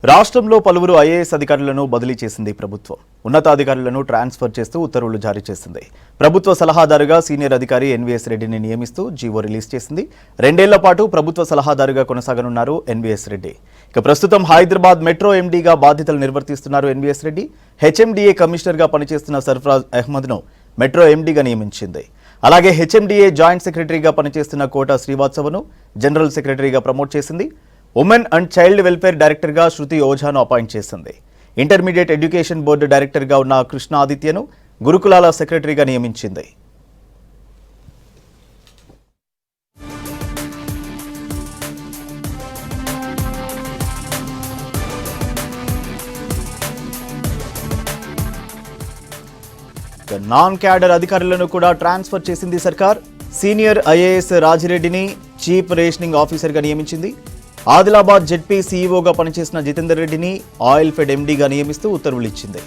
రాష్ట్రంలో పలువురు ఐఏఎస్ అధికారులను బదిలీ చేసింది ప్రభుత్వం. ఉన్నతాధికారులను ట్రాన్స్ఫర్ చేస్తూ ఉత్తర్వులు జారీ చేసింది. ప్రభుత్వ సలహాదారుగా సీనియర్ అధికారి ఎన్వీఎస్ రెడ్డిని నియమిస్తూ జీవో రిలీజ్ చేసింది. 2 ఏళ్ల పాటు ప్రభుత్వ సలహాదారుగా కొనసాగనున్నారు ఎన్వీఎస్ రెడ్డి. ఇక ప్రస్తుతం హైదరాబాద్ మెట్రో ఎండీగా బాధ్యతలు నిర్వర్తిస్తున్నారు ఎన్వీఎస్ రెడ్డి. హెచ్ఎండిఏ కమిషనర్గా పనిచేస్తున్న సర్ఫరాజ్ అహ్మద్ను మెట్రో ఎండీగా నియమించింది. అలాగే హెచ్ఎండిఏ జాయింట్ సెక్రటరీగా పనిచేస్తున్న కోట శ్రీవాత్సవను జనరల్ సెక్రటరీగా ప్రమోట్ చేసింది. ఉమెన్ అండ్ చైల్డ్ వెల్ఫేర్ డైరెక్టర్గా శృతి ఓఝాను అపాయింట్ చేసింది. ఇంటర్మీడియట్ ఎడ్యుకేషన్ బోర్డు డైరెక్టర్గా ఉన్న కృష్ణ ఆదిత్యను గురుకులాల సెక్రటరీగా నియమించింది. నాన్ క్యాడర్ అధికారులను కూడా ట్రాన్స్ఫర్ చేసింది సర్కార్. సీనియర్ ఐఏఎస్ రాజిరెడ్డిని చీఫ్ రేషనింగ్ ఆఫీసర్గా నియమించింది. ఆదిలాబాద్ జెడ్పీ సీఈఓగా పనిచేసిన జితేందర్ రెడ్డిని ఆయిల్ ఫెడ్ ఎండీగా నియమిస్తూ ఉత్తర్వులు ఇచ్చింది.